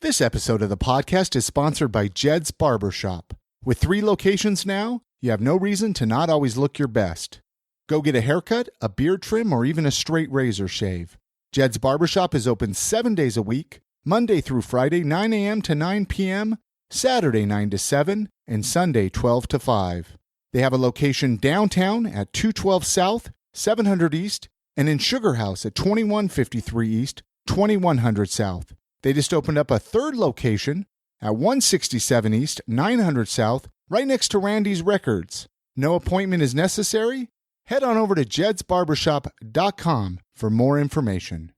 This episode of the podcast is sponsored by Jed's Barbershop. With 3 locations now, you have no reason to not always look your best. Go get a haircut, a beard trim, or even a straight razor shave. Jed's Barbershop is open 7 days a week, Monday through Friday, 9 a.m. to 9 p.m., Saturday 9 to 7, and Sunday 12 to 5. They have a location downtown at 212 South, 700 East, and in Sugar House at 2153 East, 2100 South. They just opened up a 3rd location at 167 East, 900 South, right next to Randy's Records. No appointment is necessary. Head on over to jedsbarbershop.com for more information.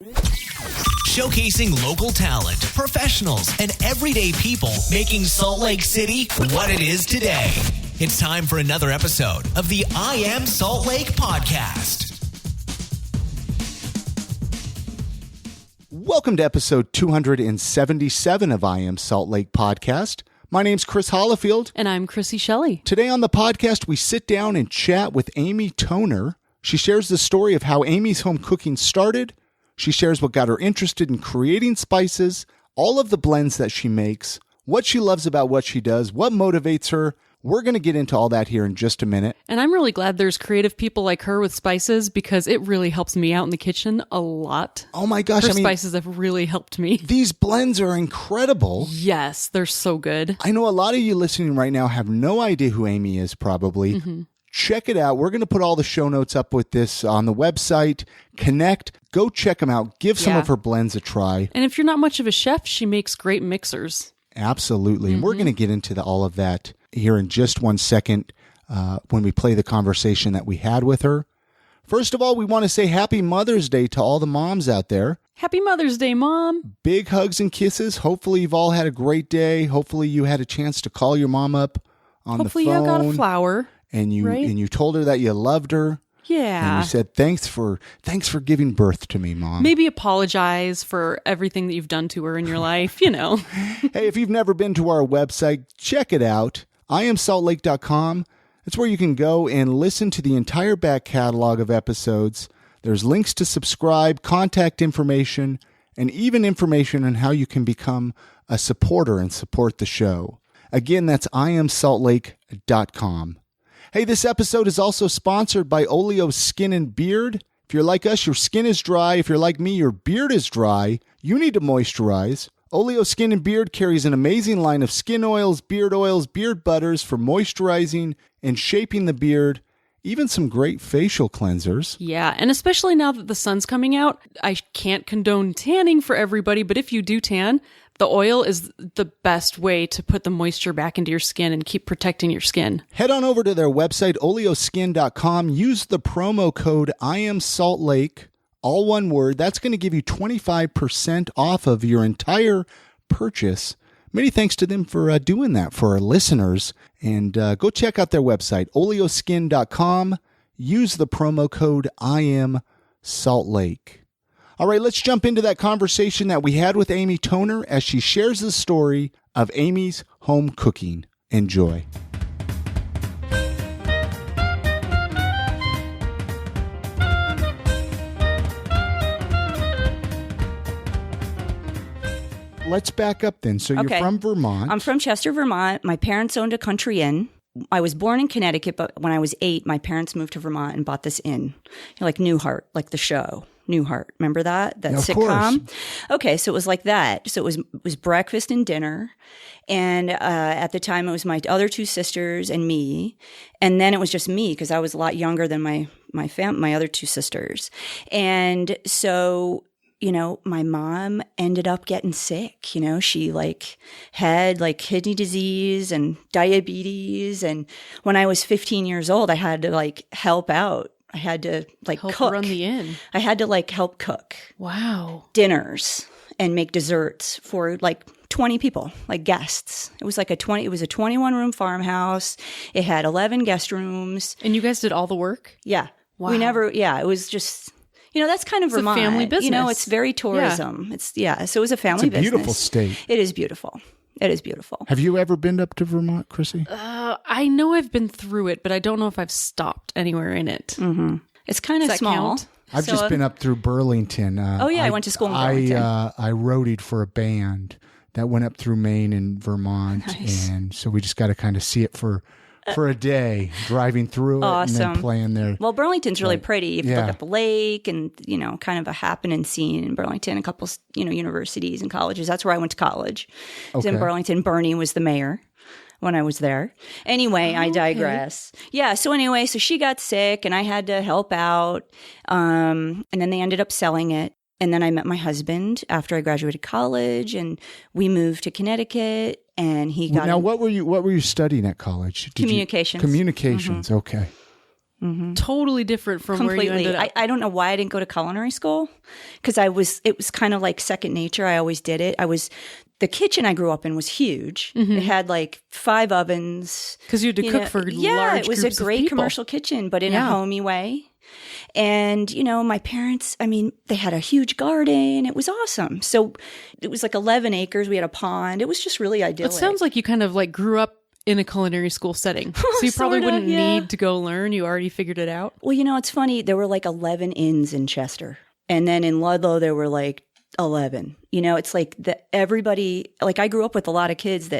Showcasing local talent, professionals, and everyday people, making Salt Lake City what it is today. It's time for another episode of the I Am Salt Lake podcast. Welcome to episode 277 of I Am Salt Lake podcast. My name's Chris Hollifield. And I'm Chrissy Shelley. Today on the podcast, we sit down and chat with Aimee Toner. She shares the story of how Aimees home cooking started. She shares what got her interested in creating spices, all of the blends that she makes, what she loves about what she does, what motivates her. We're going to get into all that here in just a minute. And I'm really glad there's creative people like her with spices because it really helps me out in the kitchen a lot. Oh my gosh. Spices have really helped me. These blends are incredible. Yes, they're so good. I know a lot of you listening right now have no idea who Aimee is probably. Mm-hmm. Check it out. We're going to put all the show notes up with this on the website. Connect. Go check them out. Give some of her blends a try. And if you're not much of a chef, she makes great mixers. Absolutely. And we're going to get into all of that here in just one second when we play the conversation that we had with her. First of all, we want to say Happy Mother's Day to all the moms out there. Happy Mother's Day, Mom. Big hugs and kisses. Hopefully you've all had a great day. Hopefully you had a chance to call your mom up on the phone. Hopefully you got a flower. And you told her that you loved her. Yeah. And you said, thanks for giving birth to me, Mom. Maybe apologize for everything that you've done to her in your life, you know. Hey, if you've never been to our website, check it out. IamSaltLake.com. That's where you can go and listen to the entire back catalog of episodes. There's links to subscribe, contact information, and even information on how you can become a supporter and support the show. Again, that's IamSaltLake.com. Hey, this episode is also sponsored by Oleo Skin and Beard. If you're like us, your skin is dry. If you're like me, your beard is dry. You need to moisturize. Oleo Skin and Beard carries an amazing line of skin oils, beard butters for moisturizing and shaping the beard, even some great facial cleansers. Yeah, and especially now that the sun's coming out, I can't condone tanning for everybody, but if you do tan, the oil is the best way to put the moisture back into your skin and keep protecting your skin. Head on over to their website, oleoskin.com. Use the promo code IamSaltLake, all one word. That's going to give you 25% off of your entire purchase. Many thanks to them for doing that for our listeners. And go check out their website, oleoskin.com. Use the promo code IamSaltLake. All right, let's jump into that conversation that we had with Aimee Toner as she shares the story of Aimees home cooking. Enjoy. Let's back up then. So you're from Vermont. I'm from Chester, Vermont. My parents owned a country inn. I was born in Connecticut, but when I was 8, my parents moved to Vermont and bought this inn, like Newhart, like the show. Newhart. Remember that sitcom? Course. Okay, so it was like that. So it was breakfast and dinner. And at the time, it was my other 2 sisters and me. And then it was just me because I was a lot younger than my other 2 sisters. And so, you know, my mom ended up getting sick. You know, she had kidney disease and diabetes. And when I was 15 years old, I had to help out. I had to help cook. Run the inn. I had to help cook. Wow. Dinners and make desserts for 20 people, guests. It was it was a 21-room farmhouse. It had 11 guest rooms. And you guys did all the work? Yeah. Wow. It was just, that's kind of it's Vermont. a family business. It's very tourism. Yeah. So it was a family business. It's a beautiful state. It is beautiful. It is beautiful. Have you ever been up to Vermont, Chrissy? I know I've been through it, but I don't know if I've stopped anywhere in it. Mm-hmm. It's kind of small. Count? I've just been up through Burlington. I went to school in Burlington. I roadied for a band that went up through Maine and Vermont. Nice. And so we just got to kind of see it for a day, driving through it and then playing there. Well, Burlington's really pretty. You yeah. look at the lake and, kind of a happening scene in Burlington, a couple, universities and colleges. That's where I went to college. I was in Burlington. Bernie was the mayor when I was there. Anyway, I digress. Yeah. So anyway, so she got sick and I had to help out. And then they ended up selling it. And then I met my husband after I graduated college and we moved to Connecticut and he got... Now, what were you studying at college? Communications. Communications. Mm-hmm. Okay. Mm-hmm. Totally different from Completely. where you ended up. I don't know why I didn't go to culinary school because it was kind of like second nature. I always did it. The kitchen I grew up in was huge. Mm-hmm. It had like 5 ovens. Because you had to cook for large groups of people. Yeah, it was a great commercial kitchen, but in a homey way. And, my parents, they had a huge garden. It was awesome. So it was like 11 acres. We had a pond. It was just really idyllic. It sounds like you kind of like grew up in a culinary school setting. So you probably wouldn't need to go learn. You already figured it out. Well, it's funny. There were like 11 inns in Chester. And then in Ludlow, there were like 11. It's like everybody, like I grew up with a lot of kids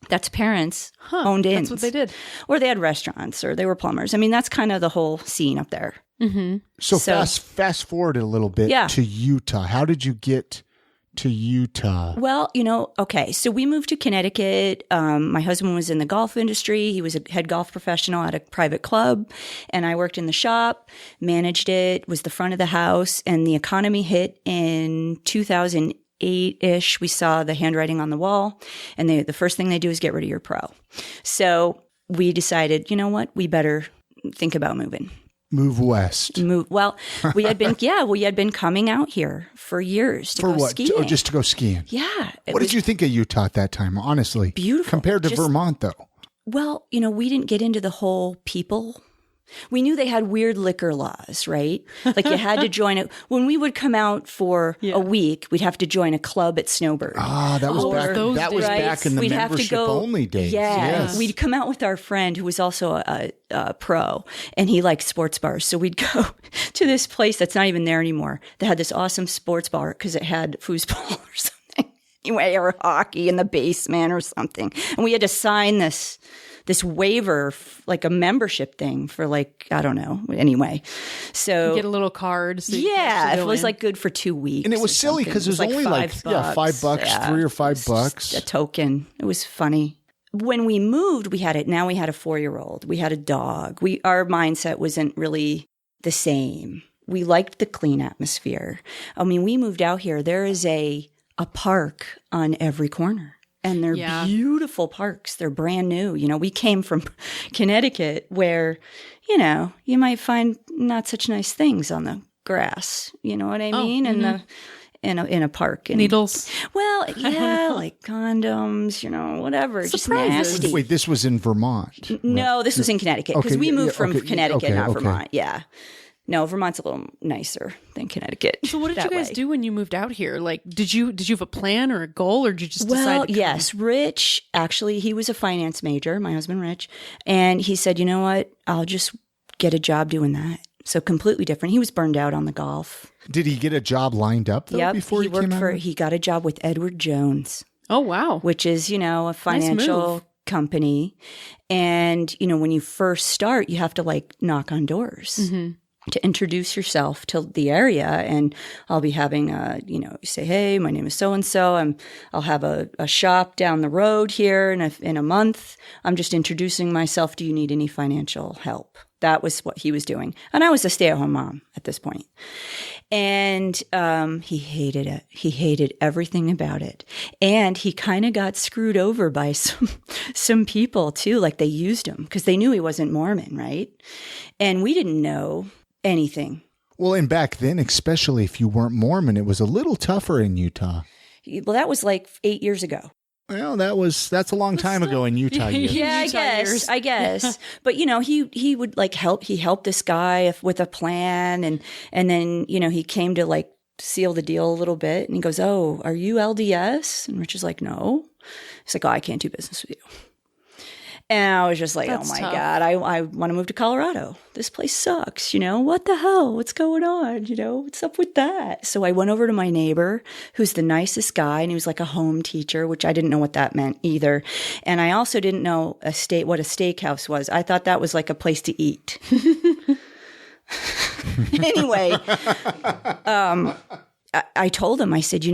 that's parents owned inns. That's what they did. Or they had restaurants or they were plumbers. That's kind of the whole scene up there. Mm-hmm. So fast forward a little bit to Utah. How did you get to Utah? Well, okay. So we moved to Connecticut. My husband was in the golf industry. He was a head golf professional at a private club. And I worked in the shop, managed it, was the front of the house. And the economy hit in 2008-ish. We saw the handwriting on the wall. And the first thing they do is get rid of your pro. So we decided, you know what? We better think about moving. Move west. Well, we had been coming out here for years to go skiing. Oh, just to go skiing. Yeah. What did you think of Utah at that time, honestly? Beautiful. Compared to Vermont, though. Well, we didn't get into the whole people. We knew they had weird liquor laws, right? Like you had to join it. When we would come out for a week, we'd have to join a club at Snowbird. Ah, that was back in the membership only days. Yeah. Yes. We'd come out with our friend who was also a pro, and he liked sports bars. So we'd go to this place that's not even there anymore that had this awesome sports bar because it had foosball or something. Anyway, or hockey in the basement or something. And we had to sign this waiver, like a membership thing for like, I don't know. Anyway, so you get a little card. So it was like good for 2 weeks. And it was silly because it was only like $5, $3 or $5. A token. It was funny. When we moved, we had a 4-year-old. We had a dog. Our mindset wasn't really the same. We liked the clean atmosphere. We moved out here. There is a park on every corner. And they're beautiful parks. They're brand new. We came from Connecticut where, you might find not such nice things on the grass. You know what I mean? Mm-hmm. In a park. And, needles. Well, yeah, like condoms, whatever. Surprises. Just nasty. Wait, this was in Vermont? No, this was in Connecticut because we moved from Connecticut, not Vermont. Yeah. No, Vermont's a little nicer than Connecticut. So what did you guys do when you moved out here? Like, did you have a plan or a goal, or did you just decide to come? Yes. Rich, actually, he was a finance major, my husband Rich, and he said, you know what, I'll just get a job doing that. So completely different. He was burned out on the golf. Did he get a job lined up, though, before he came out? He got a job with Edward Jones. Oh, wow. Which is, a financial company. And, when you first start, you have to like knock on doors. Mm-hmm. To introduce yourself to the area. And I'll be having you say, hey, my name is so-and-so. I'll have a shop down the road here in a month. I'm just introducing myself. Do you need any financial help? That was what he was doing. And I was a stay-at-home mom at this point. And he hated it. He hated everything about it. And he kind of got screwed over by some people too. Like they used him because they knew he wasn't Mormon, right? And we didn't know anything. Well, and back then, especially if you weren't Mormon, it was a little tougher in Utah. Well, that was like 8 years ago. Well, that's a long time ago in Utah years. Yeah, I guess. But he would like help. He helped this guy with a plan, and then he came to like seal the deal a little bit, and he goes, "Oh, are you LDS?" And Rich is like, "No." He's like, "Oh, I can't do business with you." And I was just like, That's oh my tough. God, I want to move to Colorado. This place sucks. What the hell? What's going on? What's up with that? So I went over to my neighbor, who's the nicest guy, and he was like a home teacher, which I didn't know what that meant either. And I also didn't know what a steakhouse was. I thought that was like a place to eat. Anyway, I told him, I said,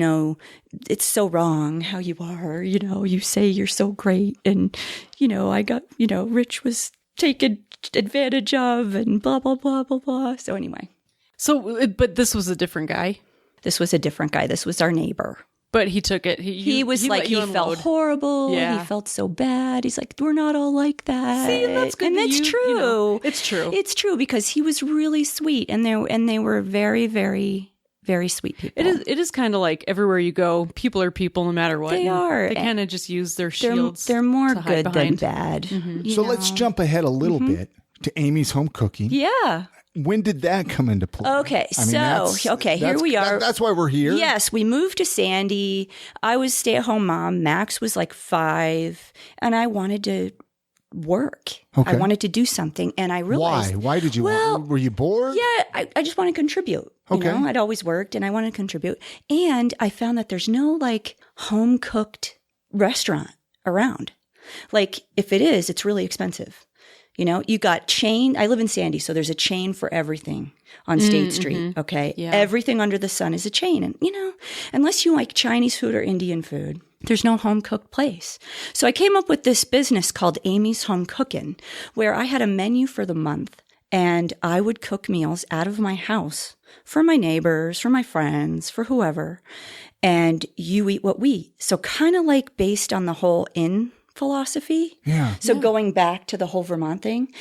it's so wrong how you are. You say you're so great. And, I got, Rich was taken advantage of and blah, blah, blah, blah, blah. So anyway. So, but this was a different guy. This was a different guy. This was our neighbor. But he took it. He was like, he felt horrible. Yeah. He felt so bad. He's like, we're not all like that. See, that's good. And that's true. It's true. It's true because he was really sweet. And they were very, very, very sweet people. It is kind of like everywhere you go, people are people no matter what. They are. They kind of just use their shields. They're more to hide good behind. than bad. Mm-hmm. So let's jump ahead a little bit to Aimee's Home Cooking. Yeah. When did that come into play? Okay, here we are. That's why we're here. Yes, we moved to Sandy. I was stay-at-home mom. Max was like 5, and I wanted to work. Okay. I wanted to do something, and I realized Why did you? Were you bored? Yeah, I just want to contribute. Okay. I'd always worked, and I wanted to contribute. And I found that there's no like home cooked restaurant around. Like if it is, it's really expensive. You got chain. I live in Sandy, so there's a chain for everything on State Street. Okay. Yeah. Everything under the sun is a chain. And, unless you like Chinese food or Indian food, there's no home cooked place. So I came up with this business called Aimeeshomecookin, where I had a menu for the month and I would cook meals out of my house for my neighbors, for my friends, for whoever. And you eat what we eat. So kind of like based on the whole philosophy. Yeah. So going back to the whole Vermont thing,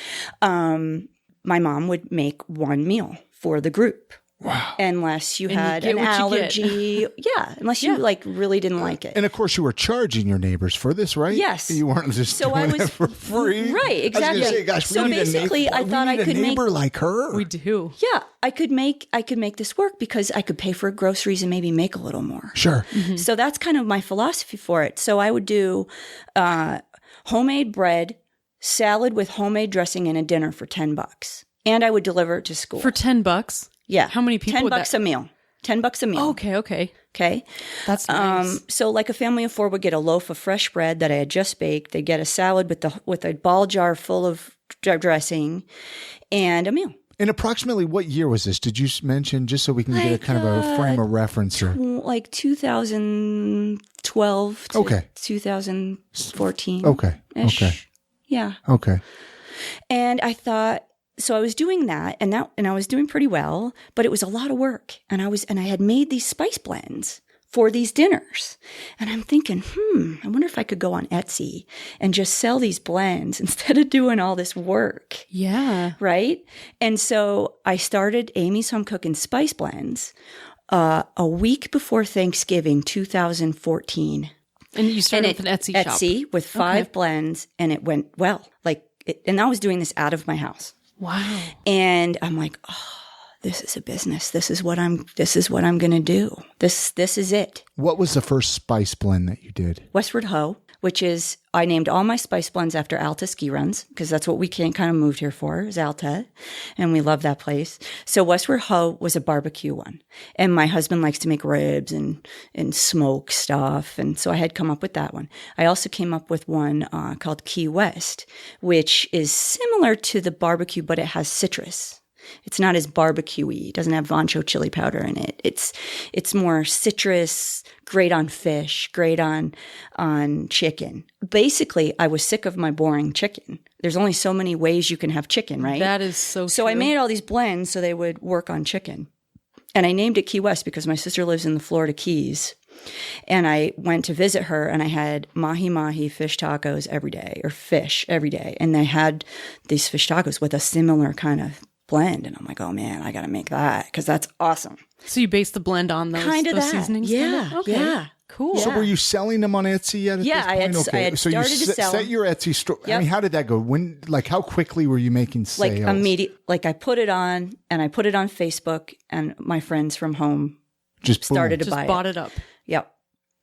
my mom would make one meal for the group. Wow. Unless you And had you get an what you allergy. Yeah. Unless you really didn't like it. And of course, you were charging your neighbors for this, right? Yes. You weren't just doing it for free. Right, exactly. I was gonna say, gosh, So we need basically, I thought I could a neighbor make- like her. We do. Yeah. I could make this work because I could pay for groceries and maybe make a little more. Sure. So that's kind of my philosophy for it. So I would do homemade bread, salad with homemade dressing, and a dinner for $10. And I would deliver it to school. For $10. Yeah. How many people would $10 that- a meal. $10 a meal. Okay. Okay. That's nice. So like a family of 4 would get a loaf of fresh bread that I had just baked. They'd get a salad with a ball jar full of dressing and a meal. And approximately what year was this? Did you mention, just so we can get a kind of a frame of reference here? Like 2012 to 2014. Okay. Yeah. Okay. And I thought, so I was doing that and I was doing pretty well, but it was a lot of work. And I had made these spice blends for these dinners. And I'm thinking, I wonder if I could go on Etsy and just sell these blends instead of doing all this work. Yeah. Right? And so I started Aimees Homecookin Spice Blends a week before Thanksgiving, 2014. And you started with an Etsy shop. Etsy with 5 blends, and it went well. And I was doing this out of my house. Wow. And I'm like, this is a business. This is what I'm going to do. This is it. What was the first spice blend that you did? Westward Ho, which is, I named all my spice blends after Alta ski runs because that's what we kind of moved here for, is Alta. And we love that place. So Westward Ho was a barbecue one. And my husband likes to make ribs and smoke stuff. And so I had come up with that one. I also came up with one called Key West, which is similar to the barbecue, but it has citrus. It's not as barbecue-y. It doesn't have Vancho chili powder in it. It's more citrus, great on fish, great on chicken. Basically, I was sick of my boring chicken. There's only so many ways you can have chicken, right? That is so So true. I made all these blends so they would work on chicken. And I named it Key West because my sister lives in the Florida Keys. And I went to visit her and I had mahi-mahi fish tacos every day, or fish every day. And they had these fish tacos with a similar kind of blend. And I'm like, oh man, I got to make that because that's awesome. So you based the blend on those, Kind of those that. seasonings? Yeah. Okay. Yeah. Cool. So were you selling them on Etsy yet? At Yeah, this point? I had so started you to sell set them. your Etsy store. I Yep. mean, how did that go? When, how quickly were you making sales? Like immediate, like I put it on and I put it on Facebook and my friends from home Just started boom. to buy Just bought it up. Yep.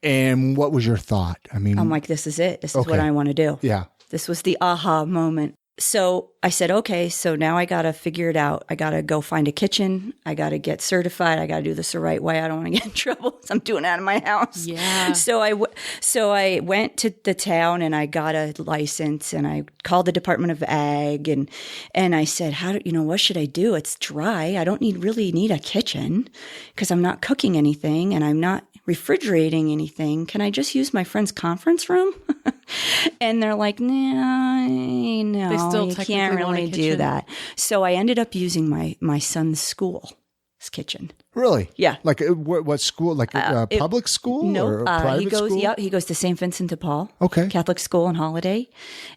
And what was your thought? I mean, I'm like, this is it. This is Okay. what I want to do. yeah. This was the aha moment. So I said, okay, so now I got to figure it out. I got to go find a kitchen. I got to get certified. I got to do this the right way. I don't want to get in trouble. So I'm doing it out of my house. Yeah. So I went to the town and I got a license and I called the Department of Ag and I said, what should I do? It's dry. I don't really need a kitchen because I'm not cooking anything and I'm not refrigerating anything. Can I just use my friend's conference room? And they're like, no, They still you technically can't want a really do kitchen. that. So I ended up using my son's school's kitchen. Really? Yeah. Like what school? Like public school No, or private he goes. school? Yeah, he goes to St. Vincent de Paul. Okay. Catholic school on Holiday,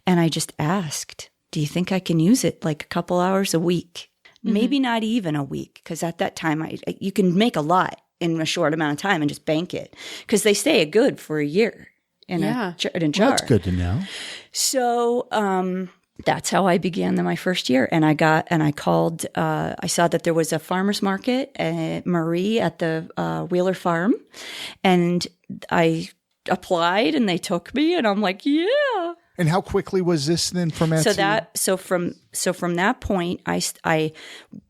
and I just asked, "Do you think I can use it like a couple hours a week? Maybe not even a week, because at that time you can make a lot in a short amount of time and just bank it because they stay good for a year in a jar. Well, that's good to know. So that's how I began my first year. And I called, I saw that there was a farmer's market at Marie at the Wheeler Farm. And I applied and they took me and I'm like, yeah. And how quickly was this then from Etsy? So from that point, I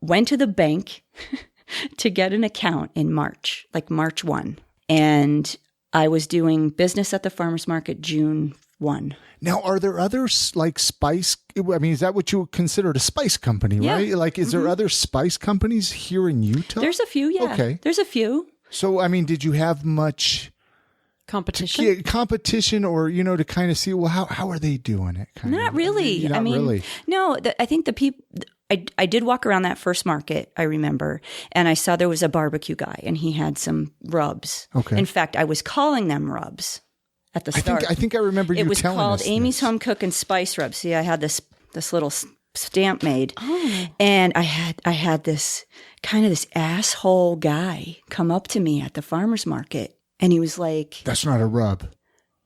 went to the bank to get an account in March, like March 1. And I was doing business at the farmer's market June 1. Now, are there others like spice? I mean, is that what you would consider a spice company, Yeah. right? Like, is there other spice companies here in Utah? There's a few, yeah. Okay. There's a few. So, I mean, did you have much Competition? or, to kind of see, well, how are they doing it? Not really. Not really. No, I think the people, I did walk around that first market, I remember, and I saw there was a barbecue guy and he had some rubs. Okay. In fact, I was calling them rubs at the start. I think I remember you telling us. It was called Aimees Homecookin Spice Rub. See, I had this little stamp made. Oh. And I had this kind of this asshole guy come up to me at the farmer's market. And he was like, That's not a rub.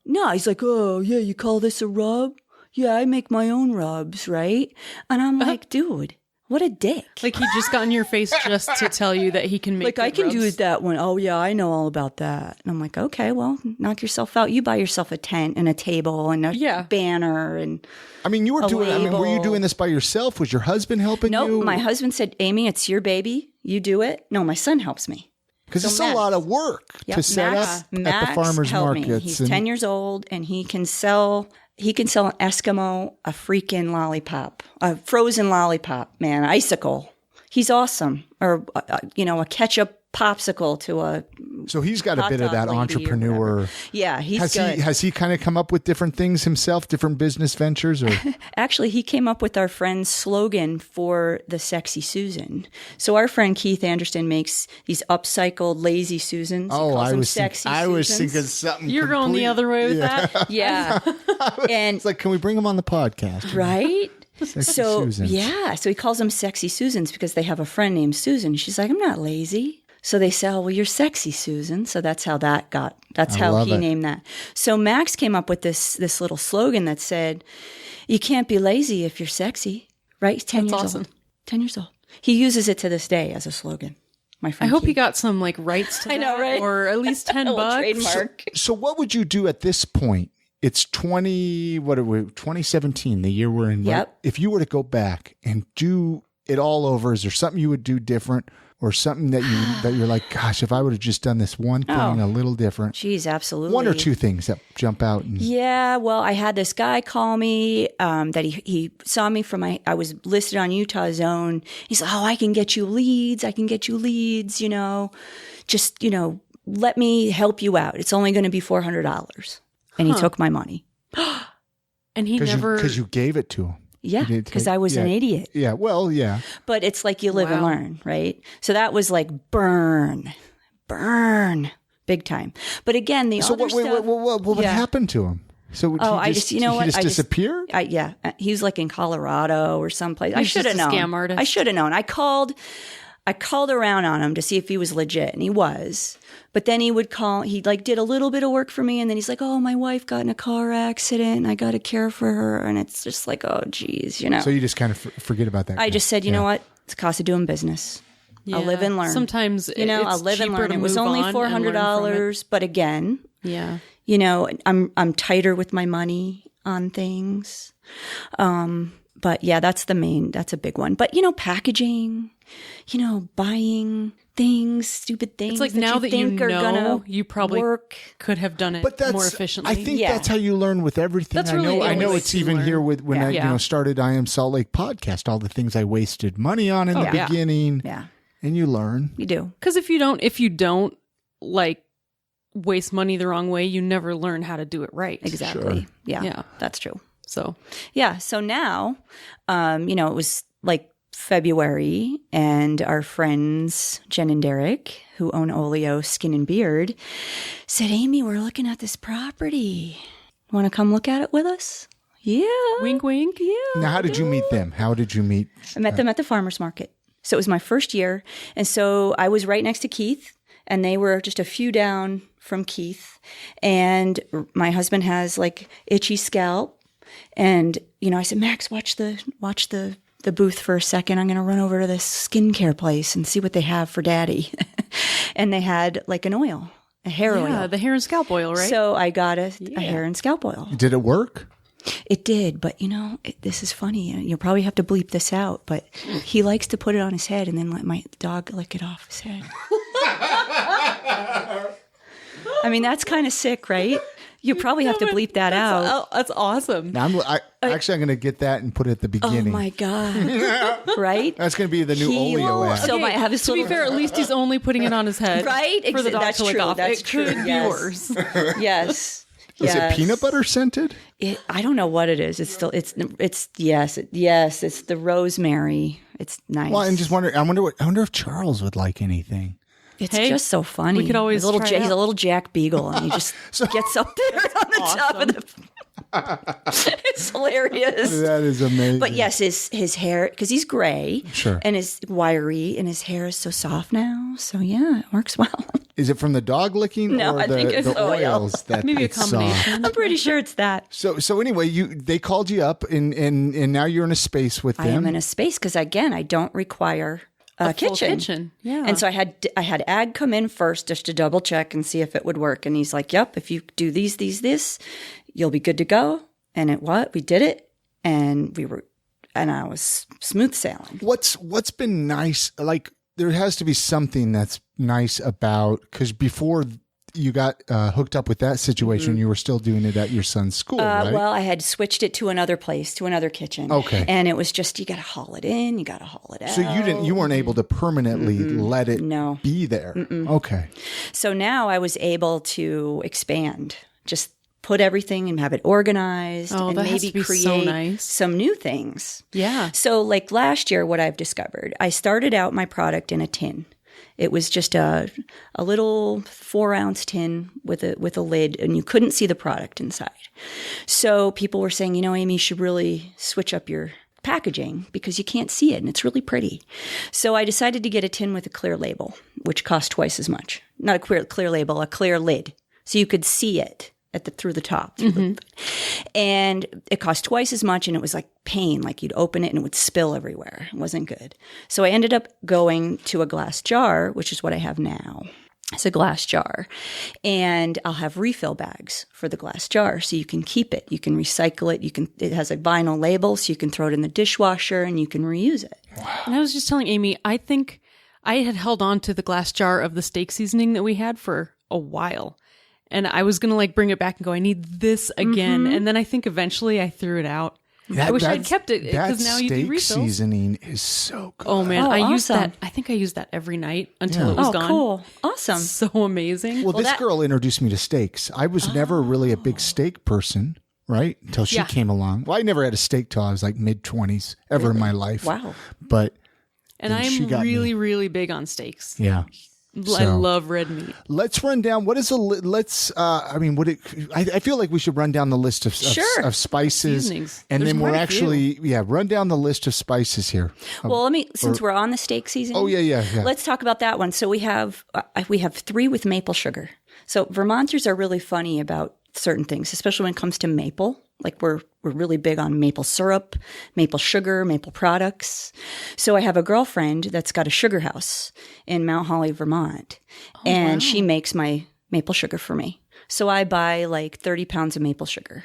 No, he's like, oh, yeah, you call this a rub? Yeah, I make my own rubs, right? And I'm like, dude, what a dick. Like he just got in your face just to tell you that he can make Like, I can do rubs. that one. Oh, yeah, I know all about that. And I'm like, okay, well, knock yourself out. You buy yourself a tent and a table and a banner. And I mean, you were doing, were you label. doing this by yourself? Was your husband helping you? Nope, my husband said, Aimee, it's your baby. You do it. No, my son helps me. Because it's Max. a lot of work Yep, to set Max up at the farmer's helped me. markets. He's 10 years old and he can sell an Eskimo a freaking lollipop, a frozen lollipop, man, icicle. He's awesome. Or, a ketchup popsicle to a So he's got a hot bit of dog that lady or entrepreneur. whatever. Yeah, he's good. Has he kind of come up with different things himself, different business ventures? Or Actually, he came up with our friend's slogan for the Sexy Susan. So our friend Keith Anderson makes these upcycled lazy Susans. He calls them Sexy I was Susans. thinking something. You're going the other way with that? Yeah. And It's like, can we bring him on the podcast? right? Sexy So Susans. yeah, so he calls them Sexy Susans because they have a friend named Susan. She's like, I'm not lazy. So they say, oh, well, you're sexy, Susan. So that's how that's how love he it. named that. So Max came up with this little slogan that said, you can't be lazy if you're sexy, right? He's 10 That's years awesome. old. 10 years old. He uses it to this day as a slogan. My I friend hope he Keith. got some like rights to I know, that, right? or at least $10 A little bucks. trademark. So what would you do at this point? It's 2017, the year we're in. Right? Yep. If you were to go back and do it all over, is there something you would do different? Or something that you're like, gosh, if I would have just done this one thing a little different. Geez, absolutely. One or two things that jump out. Yeah, well, I had this guy call me that he saw me from I was listed on Utah Zone. He's like, oh, I can get you leads. Just, let me help you out. It's only going to be $400. And he took my money. And he never. Because you gave it to him. Yeah, because I was an idiot. Yeah, well, yeah. But it's like you live and learn, right? So that was like burn, big time. But again, the So other stuff. what happened to him? So I just, he just disappeared? Yeah. He was like in Colorado or someplace. I He's should have just a known. scam artist. I should have known. I called around on him to see if he was legit, and he was. But then he would call, he like did a little bit of work for me, and then he's like, oh, my wife got in a car accident, and I got to care for her. And it's just like, oh, geez, So you just kind of forget about that. I just said, you know what? It's the cost of doing business. Yeah. I'll live and learn. Sometimes I'll live and learn. It was only $400, but again, Yeah. I'm tighter with my money. on things. But yeah, that's a big one. But, packaging, buying things, stupid things. It's like that now you that think you are gonna know, you probably work. could have done it But that's more efficiently. I think Yeah. that's how you learn with everything. That's really the I only know way it's to even learn. here with when I Yeah. started I Am Salt Lake podcast, all the things I wasted money on in the yeah. beginning. Yeah, And you learn. you do. Because if you don't like waste money the wrong way, you never learn how to do it right. Exactly. Sure. Yeah, that's true. So Yeah. So now, it was like February, and our friends, Jen and Derek, who own Oleo Skin and Beard, said, Aimee, we're looking at this property. Want to come look at it with us? Yeah. wink, wink. Yeah. Now, how did you meet them? How did you meet? I met them at the farmer's market. So it was my first year. And so I was right next to Keith, and they were just a few down from Keith. And my husband has like itchy scalp. And, I said, Max, watch the booth for a second. I'm going to run over to this skincare place and see what they have for daddy. And they had like an oil, a hair oil. Yeah, the hair and scalp oil, right? So I got a hair and scalp oil. Did it work? It did, but this is funny. You'll probably have to bleep this out, but he likes to put it on his head and then let my dog lick it off his head. I mean, that's kind of sick, right? You probably have to bleep that out. That's awesome. Now, I'm going to get that and put it at the Oh beginning. my God. Right? That's going to be the new Oleo ad. So I have this To be fair, at least he's only putting it on his head, Right? For the dog That's to lick true. off. That's it true. could be Yes. worse. Yes. Is it peanut butter scented? I don't know what it is. It's the rosemary. It's nice. Well, I'm just wondering. I wonder if Charles would like anything. It's Hey, just so funny. we could always he's a little, try it he's a out. little Jack Beagle, and he just gets up there on the top of the. It's hilarious. That is amazing. But yes, his hair, because he's gray, Sure. and is wiry, and his hair is so soft now. So yeah, it works well. Is it from the dog licking No, or I think it's the oil. oils that Maybe a it's soft? combination. I'm pretty sure it's that. So anyway, they called you up and now you're in a space with I them. am in a space because again, I don't require a full kitchen. kitchen. Yeah. And so I had Ag come in first just to double check and see if it would work. And he's like, "Yep, if you do this, you'll be good to go." And we did it, and I was smooth sailing. What's been nice? Like there has to be something that's nice about, because before you got hooked up with that situation, you were still doing it at your son's school, right? Well, I had switched it to another place, to another kitchen. Okay. And it was just, you got to haul it in, you got to haul it out. So you weren't able to permanently let it No. be there. Okay. So now I was able to expand, just put everything and have it organized Oh, and that has maybe to be create so nice. some new things. Yeah. So like last year, what I've discovered, I started out my product in a tin. It was just a little 4-ounce tin with a lid, and you couldn't see the product inside. So people were saying, Aimee, you should really switch up your packaging because you can't see it and it's really pretty. So I decided to get a tin with a clear label, which cost twice as much. Not a clear label, a clear lid. So you could see it through the top. And it cost twice as much, and it was like pain. Like you'd open it and it would spill everywhere. It wasn't good. So I ended up going to a glass jar, which is what I have now. It's a glass jar. And I'll have refill bags for the glass jar so you can keep it. You can recycle it. It has a vinyl label so you can throw it in the dishwasher and you can reuse it. And I was just telling Aimee, I think I had held on to the glass jar of the steak seasoning that we had for a while. And I was going to bring it back and go, I need this again. And then I think eventually I threw it out. I wish I'd kept it because now you do steak refills. seasoning is so good. Oh man, Oh, I used awesome. that. I think I used that every night until it was gone. Cool. Awesome. So amazing. Well, this girl introduced me to steaks. I was never really a big steak person, right? Until she came along. Well, I never had a steak till I was like mid-20s ever in my life. Wow. But and I she am got me. really, really big on steaks. yeah. I love red meat. Let's run down. What is I feel like we should run down the list of spices. Seasonings. And There's then we're quite a few. run down the list of spices here. Well, since we're on the steak season. Oh, yeah. Let's talk about that one. So we have 3 with maple sugar. So Vermonters are really funny about certain things, especially when it comes to maple. Like we're really big on maple syrup, maple sugar, maple products. So I have a girlfriend that's got a sugar house in Mount Holly, Vermont, and she makes my maple sugar for me. So I buy like 30 pounds of maple sugar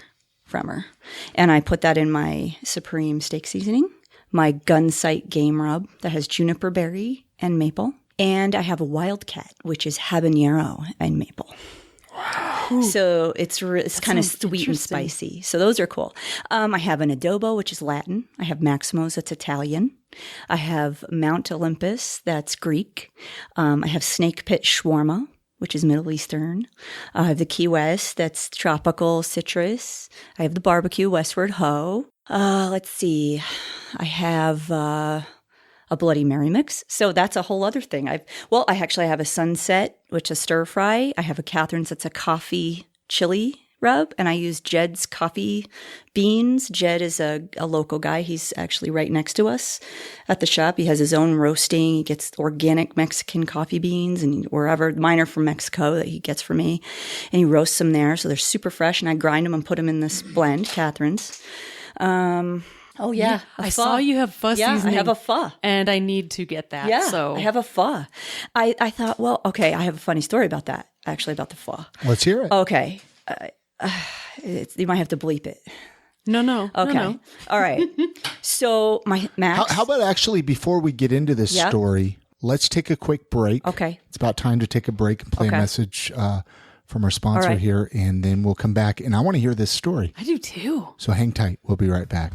from her. And I put that in my Supreme steak seasoning, my Gunsight game rub that has juniper berry and maple. And I have a Wildcat, which is habanero and maple. Wow. So it's kind of sweet and spicy. So those are cool. I have an adobo, which is Latin. I have Maximo's, that's Italian. I have Mount Olympus, that's Greek. I have Snake Pit shawarma, which is Middle Eastern. I have the Key West, that's tropical citrus. I have the barbecue, Westward Ho. Let's see. I have a Bloody Mary mix. So that's a whole other thing. I have a Sunset, which is stir fry. I have a Catherine's, that's a coffee chili rub. And I use Jed's coffee beans. Jed is a local guy. He's actually right next to us at the shop. He has his own roasting. He gets organic Mexican coffee beans and wherever. Mine are from Mexico that he gets for me. And he roasts them there. So they're super fresh. And I grind them and put them in this blend, Catherine's. Oh, yeah. I saw you have pho seasoning. Yeah, I have a pho. And I need to get that. Yeah, so I have a pho. I thought, well, okay, I have a funny story about that, actually, about the pho. Let's hear it. Okay. You might have to bleep it. No. Okay. No. All right. So my Max. How about actually, before we get into this story, let's take a quick break. Okay. It's about time to take a break and play a message from our sponsor here, and then we'll come back. And I want to hear this story. I do too. So hang tight. We'll be right back.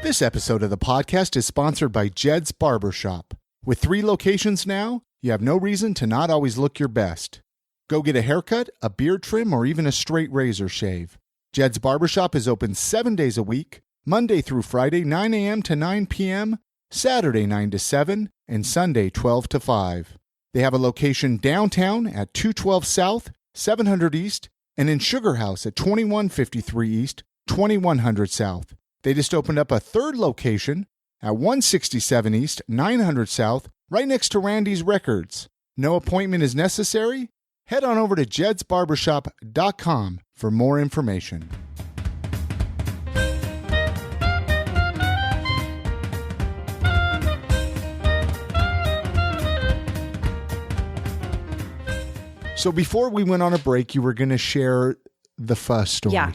This episode of the podcast is sponsored by Jed's Barbershop. With 3 locations now, you have no reason to not always look your best. Go get a haircut, a beard trim, or even a straight razor shave. Jed's Barbershop is open 7 days a week, Monday through Friday, 9 a.m. to 9 p.m., Saturday 9 to 7, and Sunday 12 to 5. They have a location downtown at 212 South, 700 East, and in Sugar House at 2153 East, 2100 South. They just opened up a 3rd location at 167 East, 900 South, right next to Randy's Records. No appointment is necessary. Head on over to jedsbarbershop.com for more information. So before we went on a break, you were going to share the pho story. Yeah.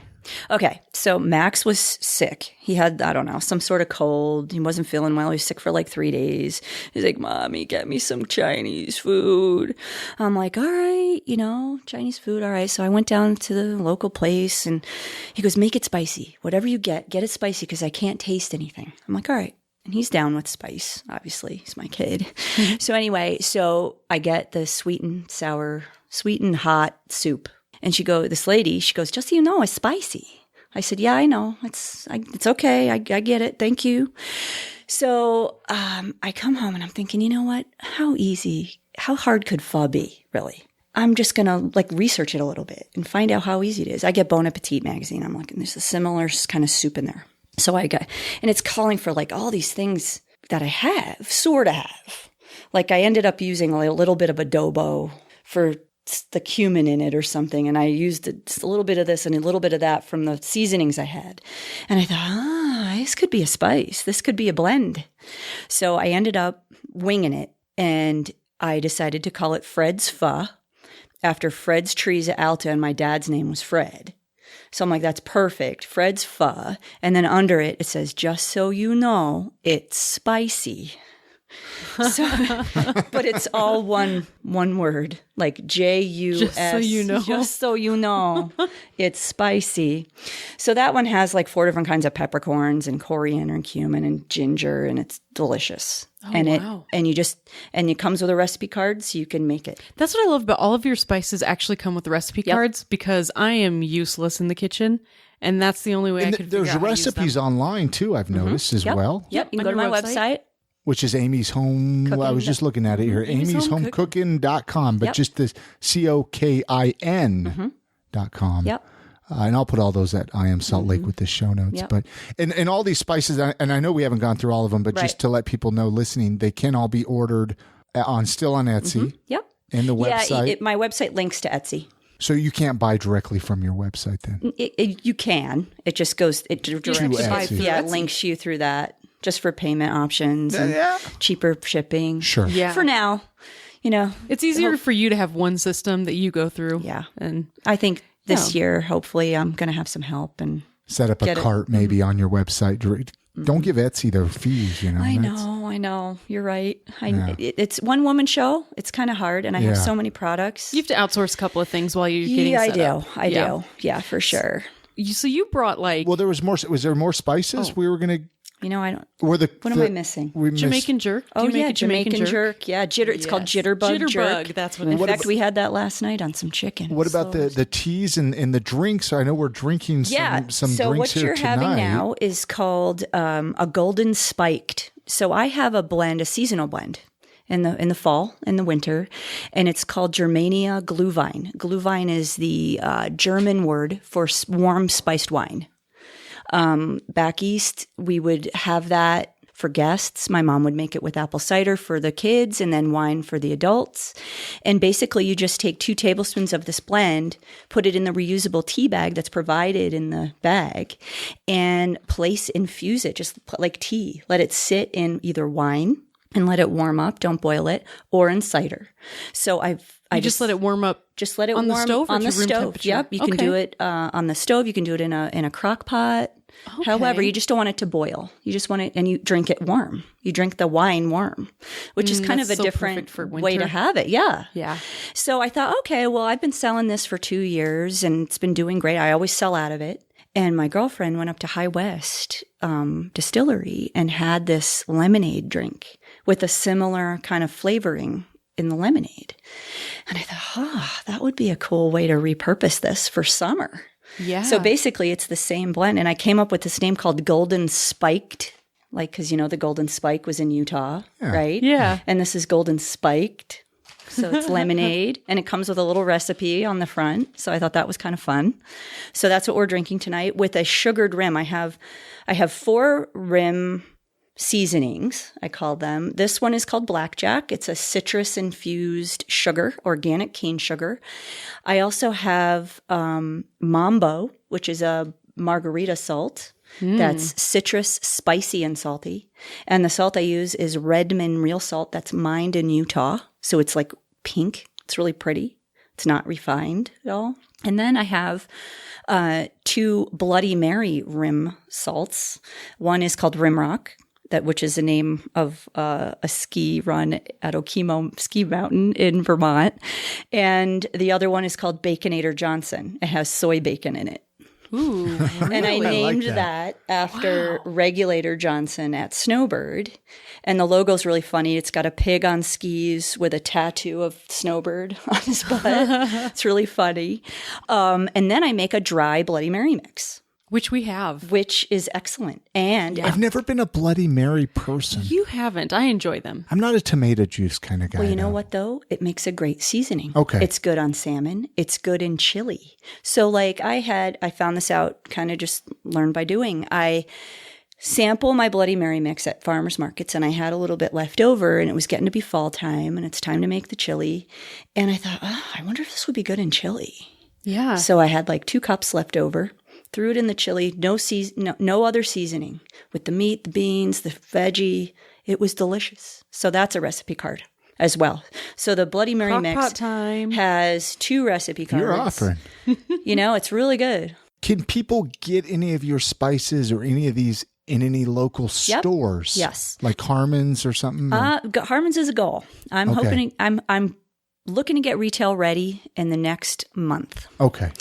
Okay. So Max was sick. He had, I don't know, some sort of cold. He wasn't feeling well. He was sick for like 3 days. He's like, Mommy, get me some Chinese food. I'm like, all right, Chinese food. All right. So I went down to the local place and he goes, make it spicy. Whatever you get it spicy because I can't taste anything. I'm like, all right. And he's down with spice, obviously. He's my kid. So anyway, I get the sweet and hot soup. And this lady, she goes, just so you know, it's spicy. I said, yeah, I know. It's okay. I get it. Thank you. So I come home and I'm thinking, you know what? How hard could pho be, really? I'm just going to research it a little bit and find out how easy it is. I get Bon Appetit magazine. I'm looking, there's a similar kind of soup in there. So and it's calling for all these things that I sort of have. I ended up using a little bit of adobo for the cumin in it or something. And I used just a little bit of this and a little bit of that from the seasonings I had. And I thought, this could be a spice. This could be a blend. So I ended up winging it. And I decided to call it Fred's Pho after Fred's Teresa Alta. And my dad's name was Fred. So I'm like, that's perfect. Fred's Pho. And then under it, it says, just so you know, it's spicy. So, but it's all one word, J-U-S. Just so you know. Just so you know, it's spicy. So that one has 4 different kinds of peppercorns and coriander and cumin and ginger, and it's delicious. Oh, and wow. It comes with a recipe card, so you can make it. That's what I love about all of your spices actually come with recipe cards, because I am useless in the kitchen. And that's the only way I could figure out There's recipes online too, I've noticed as well. Yep, you can go to my website. Which is Aimee's Home. Well, I was just looking at it here. Aimeeshomecookin.com, but just the COKIN.com. Yep. And I'll put all those at I Am Salt Lake with the show notes. Yep. But and all these spices, and I know we haven't gone through all of them, but just to let people know listening, they can all be ordered still on Etsy. Yep. And the website. Yeah, my website links to Etsy. So you can't buy directly from your website then? You can. It just goes, it directs Etsy. links you through that just for payment options and cheaper shipping. Sure. Yeah. For now, It's easier for you to have one system that you go through. Yeah. And I think this year, hopefully, I'm going to have some help and Set up a cart maybe on your website. Don't give Etsy their fees, I know. You're right. It's one woman show. It's kind of hard, and I have so many products. you have to outsource a couple of things while you're getting set up. I do. Yeah, for sure. So you brought Well, there was more. Was there more spices? We were going to. I don't. What am I missing? Jamaican jerk. Oh, yeah, Jamaican jerk. Yeah, it's called jitterbug jerk. That's what In fact, we had that last night on some chicken. What about the teas and the drinks? I know we're drinking some so drinks what here you're tonight. having now is called a golden spiked. So I have a seasonal blend in the fall, in the winter, and it's called Germania Glühwein. Glühwein is the German word for warm spiced wine. Back east, we would have that for guests. My mom would make it with apple cider for the kids and then wine for the adults. And basically, you just take 2 tablespoons of this blend, put it in the reusable tea bag that's provided in the bag, and infuse it just like tea. Let it sit in either wine and let it warm up. Don't boil it, or in cider. So I just let it warm up. Just let it on warm the stove. On the room stove. temperature? Yep. You can do it on the stove. You can do it in a crock pot. Okay. However, you just don't want it to boil. You just want it, and you drink it warm. You drink the wine warm, which is kind of a so different perfect for way to winter. have it. Yeah. Yeah. So I thought, okay, well, I've been selling this for 2 years, and it's been doing great. I always sell out of it. And my girlfriend went up to High West Distillery and had this lemonade drink with a similar kind of flavoring in the lemonade. And I thought, that would be a cool way to repurpose this for summer. Yeah. So basically, it's the same blend. And I came up with this name called Golden Spiked, because, the Golden Spike was in Utah, right? Yeah. And this is Golden Spiked. So it's lemonade, and it comes with a little recipe on the front. So I thought that was kind of fun. So that's what we're drinking tonight with a sugared rim. I have 4 rim seasonings, I call them. This one is called Blackjack. It's a citrus-infused sugar, organic cane sugar. I also have Mambo, which is a margarita salt. That's citrus, spicy, and salty. And the salt I use is Redmond real salt that's mined in Utah. So it's like pink. It's really pretty. It's not refined at all. And then I have 2 Bloody Mary rim salts. One is called Rimrock, which is the name of a ski run at Okemo Ski Mountain in Vermont. And the other one is called Baconator Johnson. It has soy bacon in it. Ooh. And I named like that after Regulator Johnson at Snowbird. And the logo's really funny. It's got a pig on skis with a tattoo of Snowbird on his butt. It's really funny. And then I make a dry Bloody Mary mix, Which we have. which is excellent. And I've never been a Bloody Mary person. You haven't. I enjoy them. I'm not a tomato juice kind of guy. well, you know though. what, though? It makes a great seasoning. Okay. It's good on salmon. It's good in chili. So like I found this out, kind of just learned by doing. I sample my Bloody Mary mix at farmers markets, and I had a little bit left over, and it was getting to be fall time, and it's time to make the chili. And I thought, I wonder if this would be good in chili. Yeah. So I had like 2 cups left over, threw it in the chili, no other seasoning, with the meat, the beans, the veggie. It was delicious. So that's a recipe card as well. So the Bloody Mary Crock mix pot time. has 2 recipe cards. You're offering. It's really good. Can people get any of your spices or any of these in any local stores? Yes. Like Harmon's or something? Harmon's is a goal. I'm Okay. hoping. I'm looking to get retail ready in the next month. Okay.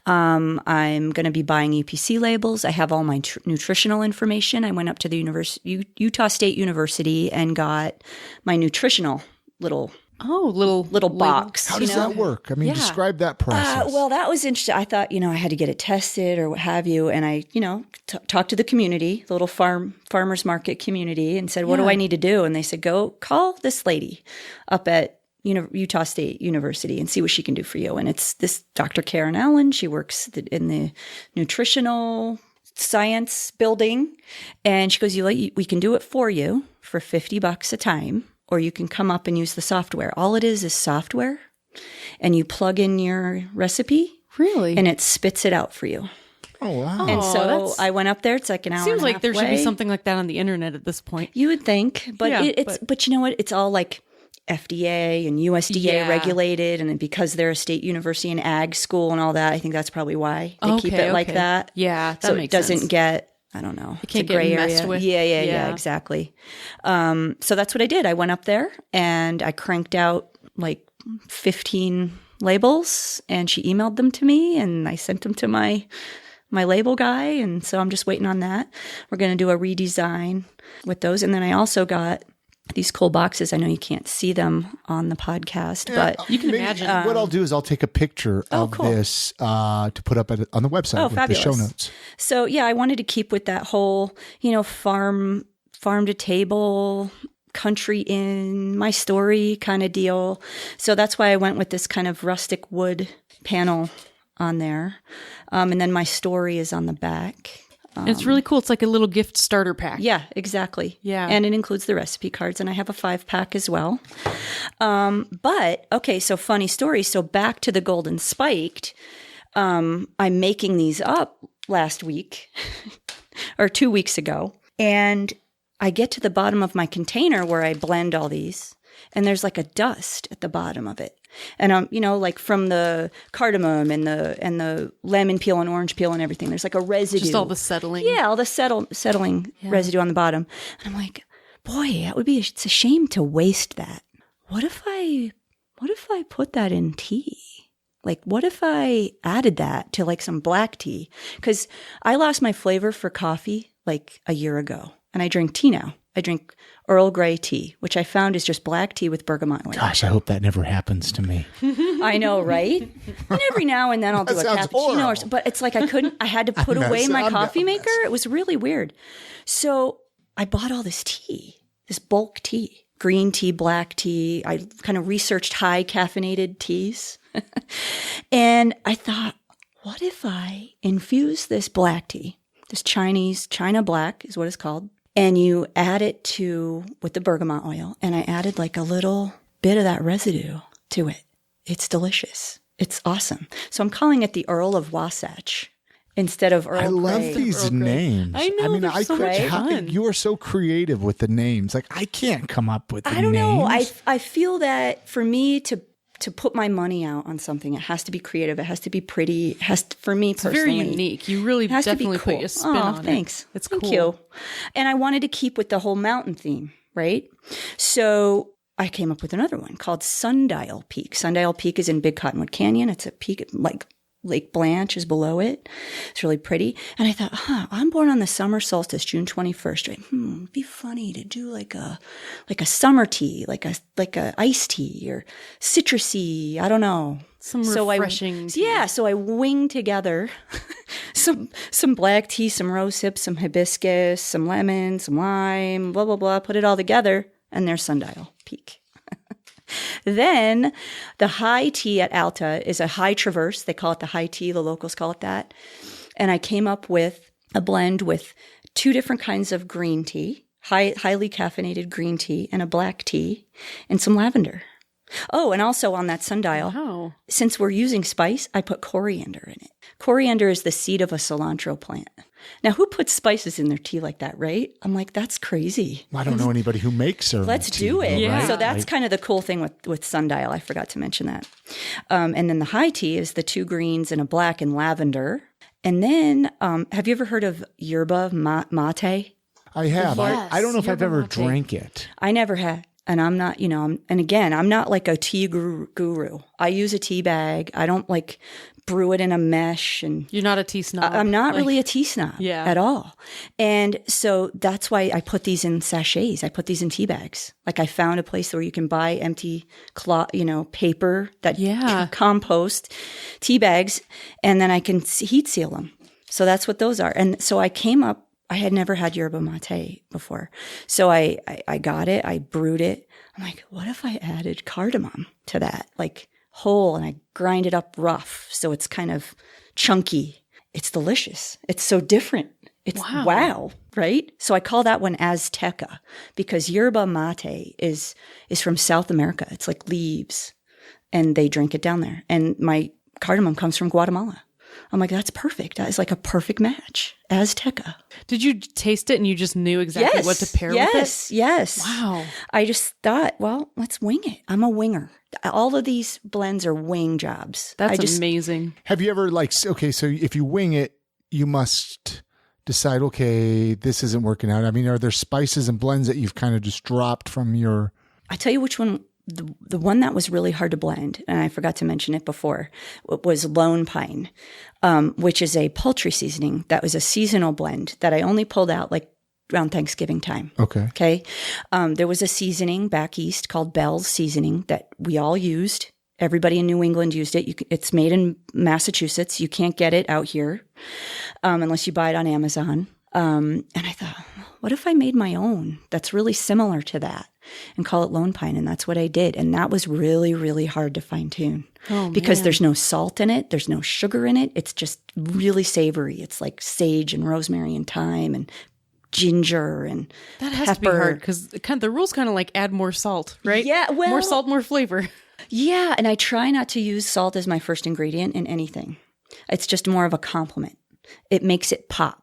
I'm going to be buying UPC labels. I have all my nutritional information. I went up to the Utah State University and got my nutritional little box. How does that work? I mean, describe that process. Well, that was interesting. I thought, I had to get it tested or what have you. And I, talked to the community, the little farmers market community, and said, what do I need to do? And they said, go call this lady up at Utah State University and see what she can do for you. And it's this Dr. Karen Allen. She works in the nutritional science building. And she goes, we can do it for you for $50 a time, or you can come up and use the software. All it is software, and you plug in your recipe. Really? And it spits it out for you. Oh, wow. And so that's- I went up there. It's like an hour. Seems and a like half there should be away. something like that on the internet at this point. You would think, but Yeah, but you know what? It's all like FDA and USDA Yeah. regulated, and because they're a state university and ag school and all that, I think that's probably why they keep it like that. Yeah, that so makes it doesn't sense. get. I don't know. It's can't a gray get area. messed with. Yeah, exactly. So that's what I did. I went up there and I cranked out like 15 labels, and she emailed them to me, and I sent them to my label guy, and so I'm just waiting on that. We're going to do a redesign with those, and then I also got these cool boxes. I know you can't see them on the podcast, but You can imagine. What I'll do is I'll take a picture of cool. this to put up on the website with fabulous. the show notes. So yeah, I wanted to keep with that whole, farm to table, country inn, my story kind of deal. So that's why I went with this kind of rustic wood panel on there. And then my story is on the back. It's really cool. It's like a little gift starter pack. Yeah, exactly. Yeah. And it includes the recipe cards, and I have a 5-pack as well. But, okay, so funny story. So back to the Golden Spiked. I'm making these up last week or 2 weeks ago. And I get to the bottom of my container where I blend all these, and there's like a dust at the bottom of it. And like from the cardamom and the lemon peel and orange peel and everything, there's like a residue. Just all the settling. Yeah, all the settling residue on the bottom. And I'm like, boy, it's a shame to waste that. What if I put that in tea? Like, what if I added that to like some black tea? Because I lost my flavor for coffee like a year ago, and I drink tea now. I drink Earl Grey tea, which I found is just black tea with bergamot oil. Gosh, I hope that never happens to me. I know, right? And every now and then I'll do a sounds cappuccino, but it's like I had to put away my coffee maker. It was really weird. So I bought all this tea, this bulk tea, green tea, black tea. I kind of researched high caffeinated teas. And I thought, what if I infuse this black tea, this China black is what it's called, and you add it with the bergamot oil, and I added like a little bit of that residue to it. It's delicious. It's awesome. So I'm calling it the Earl of Wasatch instead of Earl Grey. I love these names. I know, they're so much fun. You are so creative with the names. Like, I can't come up with the names. I don't know. I feel that for me to put my money out on something, it has to be creative. It has to be pretty. It has to, for me personally. Very unique. You really has definitely to be cool. put your spin on it. Thanks. It's Thank cool. you. And I wanted to keep with the whole mountain theme, right? So I came up with another one called Sundial Peak. Sundial Peak is in Big Cottonwood Canyon. It's a peak like Lake Blanche is below it. It's really pretty. And I thought, I'm born on the summer solstice, June 21st. Right? It'd be funny to do like a summer tea, like a iced tea or citrusy. I don't know. Some refreshing tea. Yeah. So I winged together some black tea, some rosehip, some hibiscus, some lemon, some lime, blah, blah, blah. Put it all together, and there's Sundial Peak. Then the high tea at Alta is a high traverse. They call it the high tea. The locals call it that. And I came up with a blend with 2 different kinds of green tea, highly caffeinated green tea, and a black tea, and some lavender. Oh, and also on that sundial, since we're using spice, I put coriander in it. Coriander is the seed of a cilantro plant. Now, who puts spices in their tea like that, right? I'm like, that's crazy. I don't know anybody who makes her. Let's do it. Yeah. Right? So that's kind of the cool thing with sundial. I forgot to mention that. And then the high tea is the 2 greens and a black and lavender. And then, have you ever heard of yerba mate? I have. Yes, I don't know if I've yerba ever mate. drank it. I never had. And I'm not, and again, I'm not like a tea guru. I use a tea bag. I don't like brew it in a mesh. And You're not a tea snob. I'm not really a tea snob at all. And so that's why I put these in sachets. I put these in tea bags. Like I found a place where you can buy empty cloth, paper that can compost tea bags, and then I can heat seal them. So that's what those are. And so I came up, I had never had yerba mate before. So I got it, I brewed it. I'm like, what if I added cardamom to that? Like whole, and I grind it up rough. So it's kind of chunky. It's delicious. It's so different. It's wow, right? So I call that one Azteca because yerba mate is from South America. It's like leaves, and they drink it down there. And my cardamom comes from Guatemala. I'm like, that's perfect. That is like a perfect match. Azteca. Did you taste it and you just knew exactly what to pair with it? Yes. Wow. I just thought, well, let's wing it. I'm a winger. All of these blends are wing jobs. That's amazing. Have you ever okay, so if you wing it, you must decide, okay, this isn't working out. I mean, are there spices and blends that you've kind of just dropped from your... I tell you which one, the one that was really hard to blend, and I forgot to mention it before, was Lone Pine, which is a poultry seasoning. That was a seasonal blend that I only pulled out like around Thanksgiving time. Okay. There was a seasoning back east called Bell's Seasoning that we all used. Everybody in New England used it. It's made in Massachusetts. You can't get it out here unless you buy it on Amazon. And I thought, what if I made my own that's really similar to that and call it Lone Pine? And that's what I did. And that was really, really hard to fine tune because there's no salt in it. There's no sugar in it. It's just really savory. It's like sage and rosemary and thyme and ginger and that has pepper. To be hard because the rules kind of like add more salt, right? Yeah, well, more salt, more flavor. Yeah, and I try not to use salt as my first ingredient in anything. It's just more of a compliment. It makes it pop.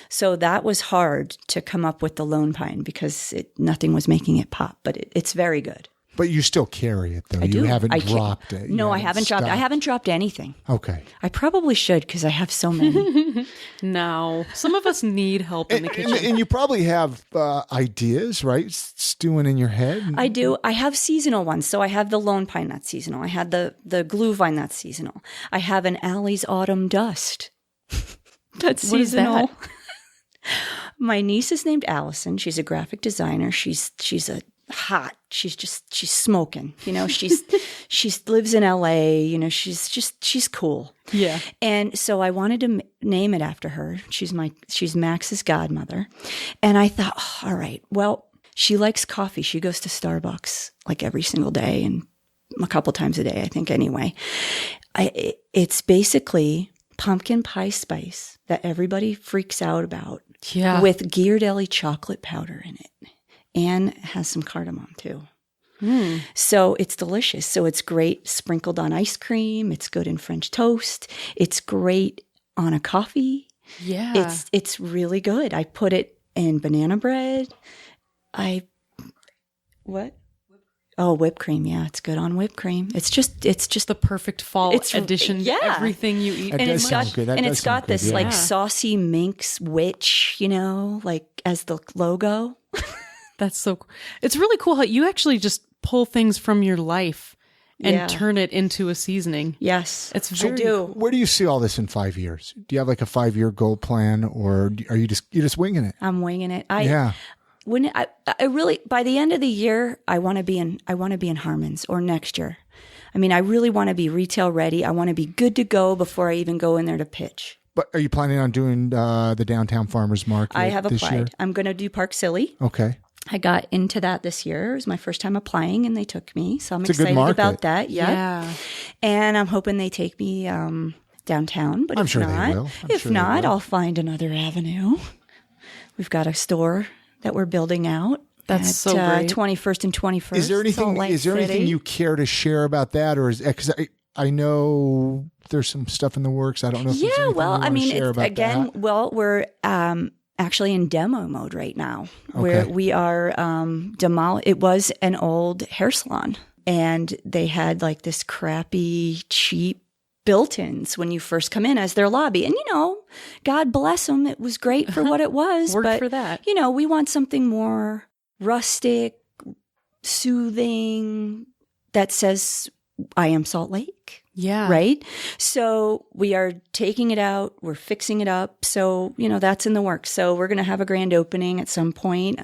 So that was hard to come up with the Lone Pine because nothing was making it pop, but it's very good. But you still carry it, though. I do. You haven't dropped it. No, I haven't dropped. I haven't dropped anything. Okay. I probably should because I have so many. No, some of us need help in the kitchen. And you probably have ideas, right? Stewing in your head. I do. I have seasonal ones. So I have the Lone Pine that's seasonal. I had the Glühwein that's seasonal. I have an Allie's Autumn Dust that's seasonal. What is that? My niece is named Allison. She's a graphic designer. She's hot. She's smoking. You know, she lives in LA. You know, she's cool. Yeah. And so I wanted to name it after her. She's Max's godmother. And I thought, all right, well, she likes coffee. She goes to Starbucks like every single day and a couple times a day, I think anyway. It's basically pumpkin pie spice that everybody freaks out about. Yeah. With Ghirardelli chocolate powder in it. And has some cardamom too. So it's delicious. So it's great sprinkled on ice cream. It's good in French toast. It's great on a coffee. Yeah. It's really good. I put it in banana bread. What? Oh, whipped cream. Yeah, it's good on whipped cream. It's just the perfect fall addition to everything you eat. That does sound good. It's got this like saucy Minx witch, you know, like as the logo. That's so cool. It's really cool how you actually just pull things from your life and turn it into a seasoning. Yes. It's very cool. Where do you see all this in 5 years? Do you have like a 5-year goal plan, or are you just winging it? I'm winging it. I really, by the end of the year, I want to be in Harmon's, or next year. I mean, I really want to be retail ready. I want to be good to go before I even go in there to pitch. But are you planning on doing the downtown farmers market? I have this applied. Year? I'm going to do Park Silly. Okay. I got into that this year. It was my first time applying, and they took me. So I'm excited about that. Yeah. And I'm hoping they take me downtown. But if not, I'll find another avenue. We've got a store that we're building out. That's so great. 21st and 21st. Is there anything you care to share about that, or is because I know there's some stuff in the works. I don't know if there's anything you want to share about that. Well, we're actually in demo mode right now, where we are it was an old hair salon, and they had like this crappy, cheap built-ins when you first come in as their lobby. And, you know, God bless them. It was great for what it was. Worked for that. You know, we want something more rustic, soothing, that says, I am Salt Lake. Yeah. Right? So we are taking it out. We're fixing it up. So, you know, that's in the works. So we're going to have a grand opening at some point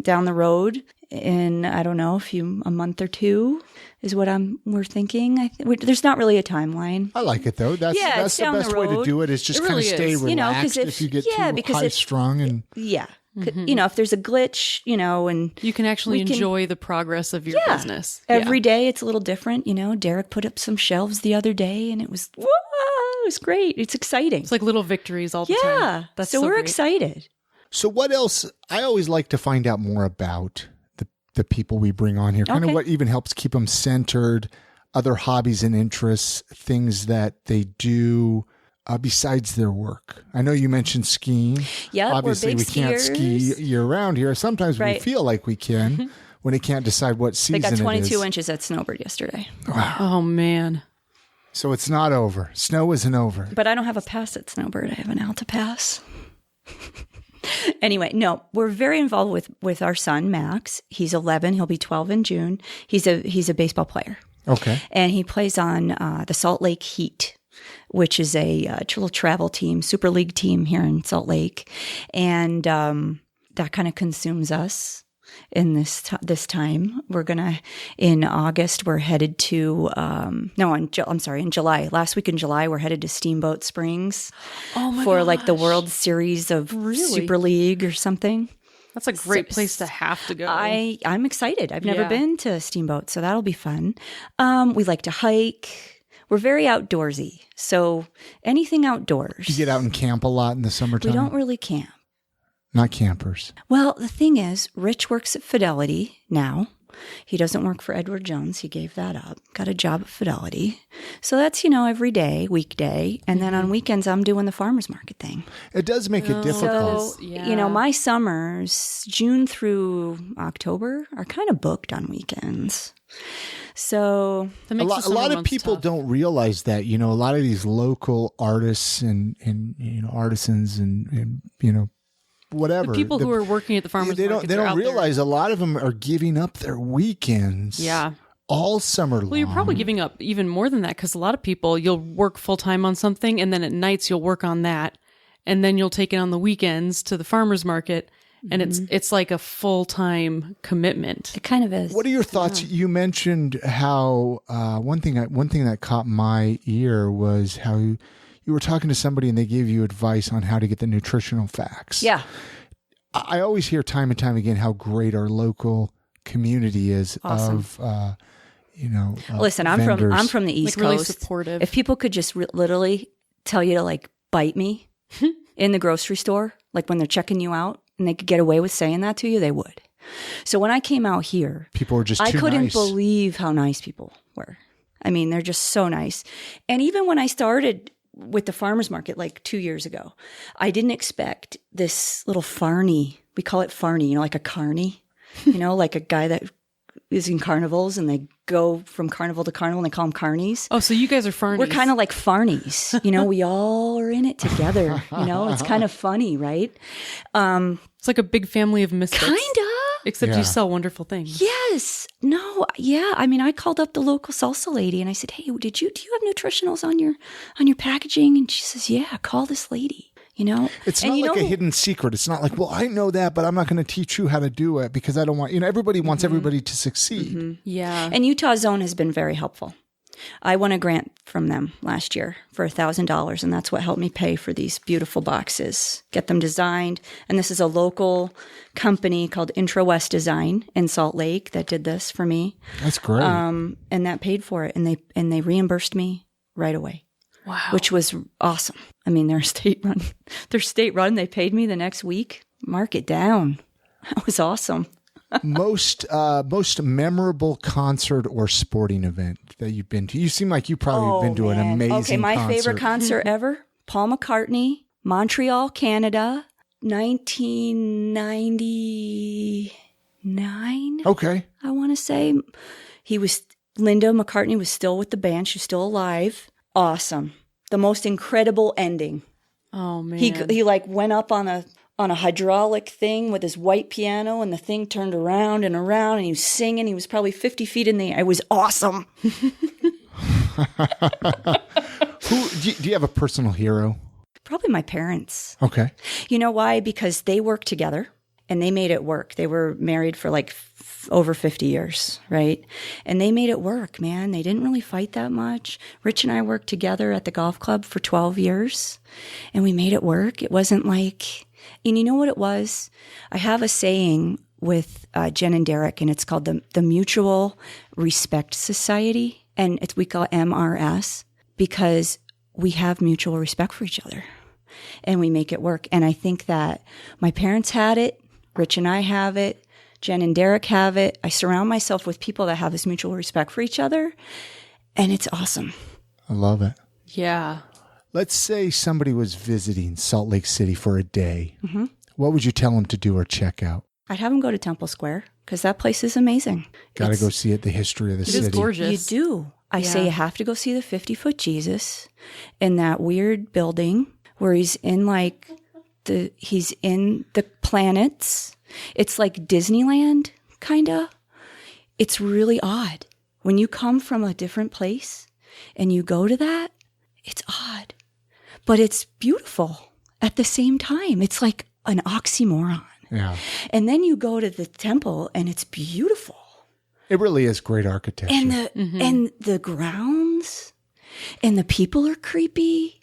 down the road in, I don't know, a month or two is what we're thinking. There's not really a timeline. I like it though. That's the best way to do it, is just kind of stay relaxed. You know, if you get too high strung and you know, if there's a glitch, you know, and you can actually enjoy the progress of your business. Every day it's a little different. You know, Derek put up some shelves the other day, and it was great. It's exciting. It's like little victories all the time. Yeah. That's so we're great. excited. So what else? I always like to find out more about the people we bring on here, kind of what even helps keep them centered, other hobbies and interests, things that they do besides their work? I know you mentioned skiing. Yeah, obviously we're big we can't ski year round here. Sometimes we Right. feel like we can when we can't decide what season They got it is. 22 inches at Snowbird yesterday. Oh, man. So it's not over. Snow isn't over. But I don't have a pass at Snowbird. I have an Alta pass. Anyway, no, we're very involved with our son, Max. He's 11. He'll be 12 in June. He's a baseball player. Okay. And he plays on the Salt Lake Heat, which is a little travel team, Super League team here in Salt Lake. And that kind of consumes us in this time. We're going to, in August, we're headed to, in July. Last week in July, we're headed to Steamboat Springs for like the World Series of Super League or something. That's a great place to have to go. I'm excited. I've never Yeah. been to Steamboat, so that'll be fun. We like to hike. We're very outdoorsy. So anything outdoors. You get out and camp a lot in the summertime? We don't really camp. Not campers. Well, the thing is, Rich works at Fidelity now. He doesn't work for Edward Jones. He gave that up. Got a job at Fidelity. So that's, every day, weekday. And then on weekends, I'm doing the farmer's market thing. It does make it difficult. So, my summers, June through October, are kind of booked on weekends. So That A makes the lot summer of months people tough. don't realize that, a lot of these local artists and artisans and whatever. The people who are working at the farmers they markets don't are out there. realize a lot of them are giving up their weekends. Yeah. All summer long. Well, you're probably giving up even more than that because a lot of people, you'll work full time on something and then at nights you'll work on that. And then you'll take it on the weekends to the farmer's market. And it's like a full time commitment. it kind of is. What are your thoughts? You mentioned how one thing that caught my ear was how you were talking to somebody and they gave you advice on how to get the nutritional facts. Yeah. I always hear time and time again how great our local community is of Listen, I'm vendors. from the East Like really Coast. supportive. If people could just literally tell you to like bite me in the grocery store, like when they're checking you out, and they could get away with saying that to you, they would. So when I came out here, People were just I too couldn't nice. believe how nice people were. I mean, they're just so nice. And even when I started with the farmer's market like 2 years ago, I didn't expect this little farney. We call it farney, like a carny, like a guy that is in carnivals and they go from carnival to carnival and they call them carnies. Oh, so you guys are farnies. We're kind of like farnies, we all are in it together, it's kind of funny, right? It's like a big family of misfits. Kinda. Except Yeah. you sell wonderful things. Yes. No. Yeah. I mean, I called up the local salsa lady and I said, "Hey, do you have nutritionals on your packaging?" And she says, "Yeah, call this lady." It's And not like a hidden secret. It's not like, well, I know that, but I'm not going to teach you how to do it because I don't want, everybody wants everybody to succeed. Yeah. And Utah Zone has been very helpful. I won a grant from them last year for $1,000, and that's what helped me pay for these beautiful boxes, get them designed. And this is a local company called Intra West Design in Salt Lake that did this for me, That's great. and that paid for it, and they reimbursed me right away. Wow. Which was awesome. I mean, they're state run. They're state run. They paid me the next week. Mark it down. That was awesome. most memorable concert or sporting event that you've been to? You seem like you've probably been to an amazing Okay, my favorite concert ever, Paul McCartney, Montreal, Canada, 1999, Okay. I want to say. Linda McCartney was still with the band. She was still alive. Awesome. The most incredible ending. Oh, man. He like went up on a hydraulic thing with his white piano, and the thing turned around and around, and he was singing. He was probably 50 feet in the air. It was awesome. Do you have a personal hero? Probably my parents. Okay. You know why? Because they worked together and they made it work. They were married for like over 50 years, right? And they made it work, man. They didn't really fight that much. Rich and I worked together at the golf club for 12 years, and we made it work. It wasn't like, and you know what it was? I have a saying with Jen and Derek, and it's called the Mutual Respect Society, and we call it MRS, because we have mutual respect for each other, and we make it work. And I think that my parents had it, Rich and I have it, Jen and Derek have it. I surround myself with people that have this mutual respect for each other, and it's awesome. I love it. Yeah. Let's say somebody was visiting Salt Lake City for a day. Mm-hmm. What would you tell them to do or check out? I'd have them go to Temple Square because that place is amazing. Got to go see it, the history of the city. It is gorgeous. You do. I say you have to go see the 50-foot Jesus in that weird building where he's in he's in the planets. It's like Disneyland, kind of. It's really odd. When you come from a different place and you go to that, it's odd. But it's beautiful at the same time. It's like an oxymoron. Yeah. And then you go to the temple and it's beautiful. It really is great architecture. And the grounds and the people are creepy.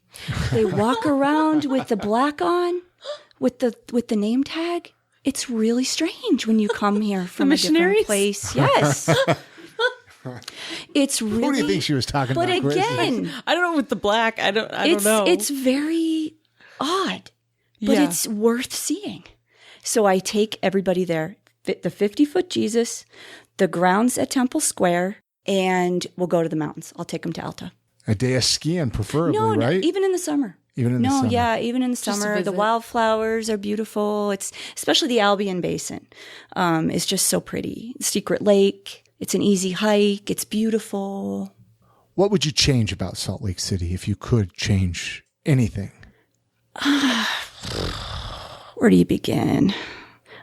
They walk around with the black on, with the name tag. It's really strange when you come here from a different place. Yes. It's really. Who do you think she was talking about? But again, I don't know with the black. I don't know. It's very odd, but it's worth seeing. So I take everybody there. The 50-foot Jesus, the grounds at Temple Square, and we'll go to the mountains. I'll take them to Alta. A day of skiing, preferably, No, right? even in the summer. Even in the summer. Even in the summer. The wildflowers are beautiful. It's especially the Albion Basin is just so pretty. Secret Lake. It's an easy hike. It's beautiful. What would you change about Salt Lake City if you could change anything? Where do you begin?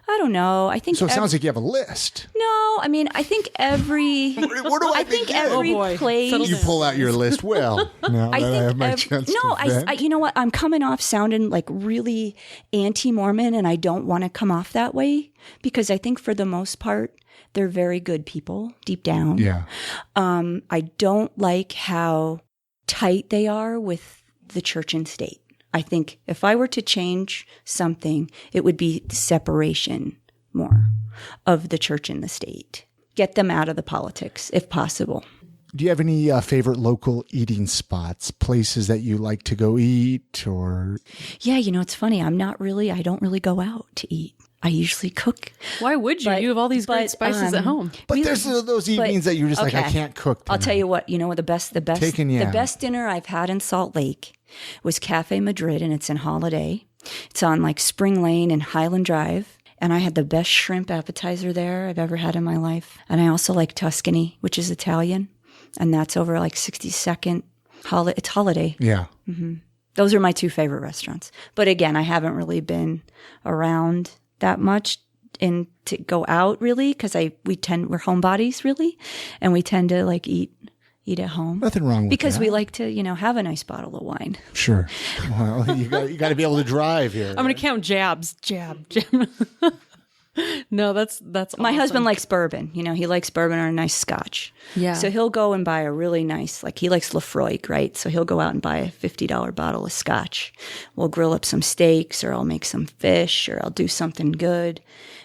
I don't know. I think so. It sounds like you have a list. No, I mean, I think every. Where do I think begin? every place. You pull out your list. Well, now I that think I have my chance to vent. I you know what? I'm coming off sounding like really anti-Mormon, and I don't want to come off that way because I think for the most part they're very good people deep down. Yeah. I don't like how tight they are with the church and state. I think if I were to change something, it would be separation more of the church and the state. Get them out of the politics if possible. Do you have any favorite local eating spots, places that you like to go eat or? Yeah, it's funny. I don't really go out to eat. I usually cook. Why would you? You have all these great spices at home. But there's those evenings that you're just like, I can't cook tonight. I'll tell you what, the best dinner I've had in Salt Lake was Cafe Madrid, and it's in Holiday. It's on like Spring Lane and Highland Drive. And I had the best shrimp appetizer there I've ever had in my life. And I also like Tuscany, which is Italian. And that's over like 62nd. It's Holiday. Yeah. Mm-hmm. Those are my two favorite restaurants. But again, I haven't really been around that much and to go out really because we're homebodies really. And we tend to like eat at home. Nothing wrong with because that. we like to, have a nice bottle of wine. Sure. Well, you got to be able to drive here. I'm going to count jabs. Jab. No, that's my awesome. husband likes bourbon. He likes bourbon or a nice scotch. Yeah. So he'll go and buy a really nice, he likes Lefroy, right? So he'll go out and buy a $50 bottle of scotch. We'll grill up some steaks, or I'll make some fish, or I'll do something good,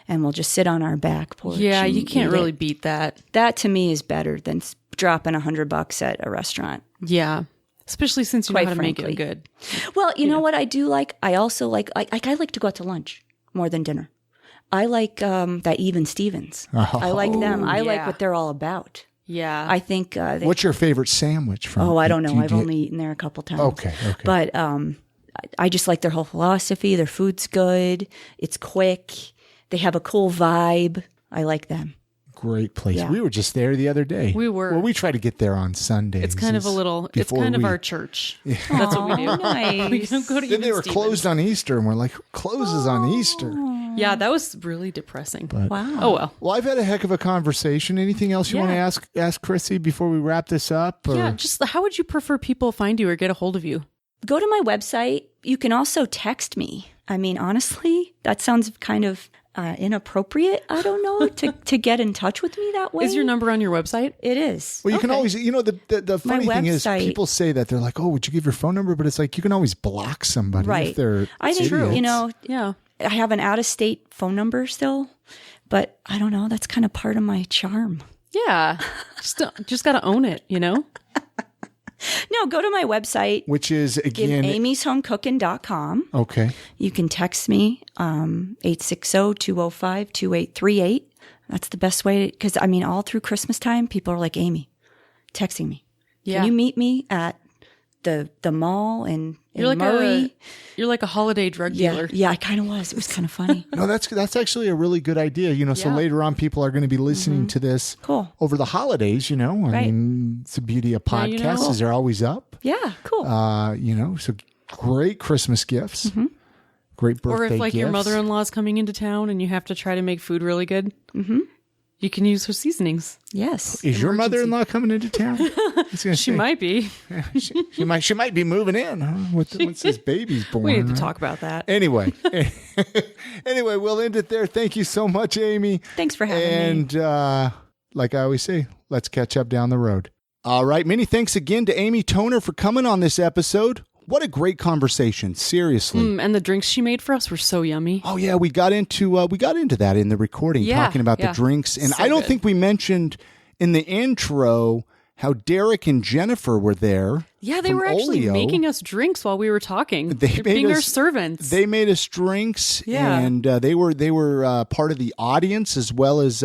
and we'll just sit on our back porch. Yeah, and you can't eat really it. beat that. That to me is better than dropping $100 at a restaurant. Yeah. Especially since you know how to make it good. Well, you know what I do like? I also like I like to go out to lunch more than dinner. I like that Even Stevens. Oh. I like them. I like yeah. what they're all about. Yeah. I think. What's your favorite sandwich from? Oh, I don't know. I've only eaten there a couple times. Okay. But I just like their whole philosophy. Their food's good. It's quick. They have a cool vibe. I like them. Great place. Yeah. We were just there the other day. We were. Well, we try to get there on Sundays. It's kind of our church. Yeah. That's what we do. Nice. We don't go to Then they were Stevens. closed on Easter, and we're like, who closes on Easter? Yeah, that was really depressing. But, Wow. Oh, well. Well, I've had a heck of a conversation. Anything else you want to ask Chrissy before we wrap this up? Or? Yeah, just how would you prefer people find you or get a hold of you? Go to my website. You can also text me. I mean, honestly, that sounds kind of inappropriate. I don't know to get in touch with me that way. Is your number on your website? It is. Well, you can always, the funny thing is people say that they're like, oh, would you give your phone number? But it's like, you can always block somebody Right. if they're I think, idiots. Yeah. I have an out-of-state phone number still, but I don't know. That's kind of part of my charm. Yeah. Just got to own it, No, go to my website. Which is, again, Aimeeshomecookin.com. Okay. You can text me, 860-205-2838. That's the best way, because all through Christmas time, people are like, Aimee, texting me. Yeah. Can you meet me at the mall in You're like Murray. you're like a holiday drug dealer. Yeah, I kind of was. It was kind of funny. No, that's actually a really good idea. So Yeah. later on, people are going to be listening to this Cool. over the holidays. I Right. mean, it's the beauty of Now you podcasts know. is they're always up. Yeah, cool. So great Christmas gifts, great birthday Or if like your gifts. mother-in-law's coming into town and you have to try to make food really good, you can use her seasonings. Yes. Is your mother-in-law coming into town? I was gonna She say, might be. she might be moving in once this baby's born. We need to right? talk about that. Anyway, we'll end it there. Thank you so much, Aimee. Thanks for having me. And like I always say, let's catch up down the road. All right. Many thanks again to Aimee Toner for coming on this episode. What a great conversation. Seriously. And the drinks she made for us were so yummy. Oh yeah, we got into that in the recording, Yeah, talking about the yeah. drinks. And So I don't good. think we mentioned in the intro how Derek and Jennifer were there. Yeah, they from were actually Olio. making us drinks while we were talking. They They're made being our us- servants. They made us drinks, Yeah. and they were part of the audience, as well as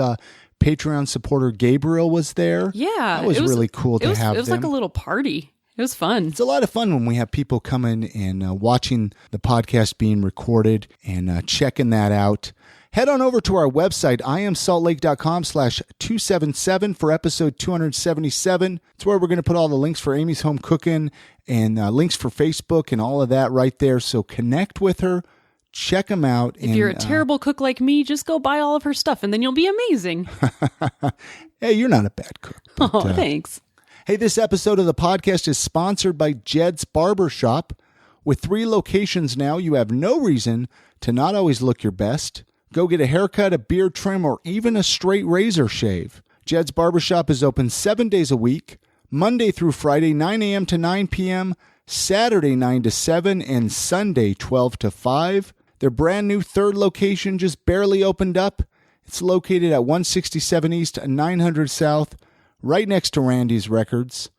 Patreon supporter Gabriel was there. yeah. that was, it really cool to have It was them. like a little party. It was fun. It's a lot of fun when we have people coming and watching the podcast being recorded and checking that out. Head on over to our website, iamsaltlake.com/277 for episode 277. It's where we're going to put all the links for Aimees Home Cooking and links for Facebook and all of that right there. So connect with her, check them out. If you're a terrible cook like me, just go buy all of her stuff and then you'll be amazing. Hey, you're not a bad cook. but, Oh, thanks. Hey, this episode of the podcast is sponsored by Jed's Barbershop. With 3 locations now, you have no reason to not always look your best. Go get a haircut, a beard trim, or even a straight razor shave. Jed's Barbershop is open 7 days a week, Monday through Friday, 9 a.m. to 9 p.m., Saturday, 9 to 7, and Sunday, 12 to 5. Their brand new 3rd location just barely opened up. It's located at 167 East, 900 South, right next to Randy's Records.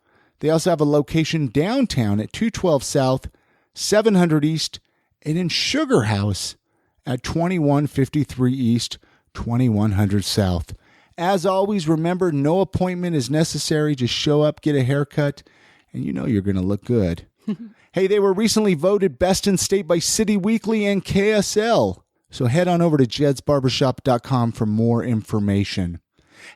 They also have a location downtown at 212 South, 700 East, and in Sugar House at 2153 East, 2100 South. As always, remember, no appointment is necessary. Just show up, get a haircut, and you know you're going to look good. Hey, they were recently voted Best in State by City Weekly and KSL. So head on over to jedsbarbershop.com for more information.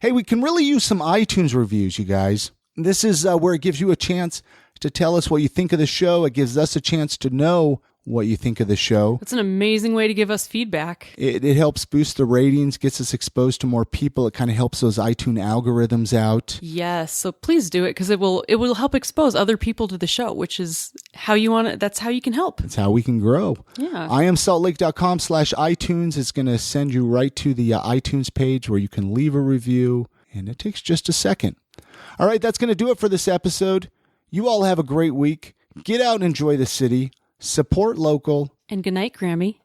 Hey, we can really use some iTunes reviews, you guys. This is where it gives you a chance to tell us what you think of the show. It gives us a chance to know what you think of the show. It's an amazing way to give us feedback. It helps boost the ratings, gets us exposed to more people. It kind of helps those iTunes algorithms out. Yes, so please do it because it will help expose other people to the show, which is how you want it. That's how you can help. That's how we can grow. Yeah. iamsaltlake.com/iTunes is going to send you right to the iTunes page where you can leave a review, and it takes just a second. All right, that's going to do it for this episode. You all have a great week. Get out and enjoy the city. Support local. And good night, Grammy.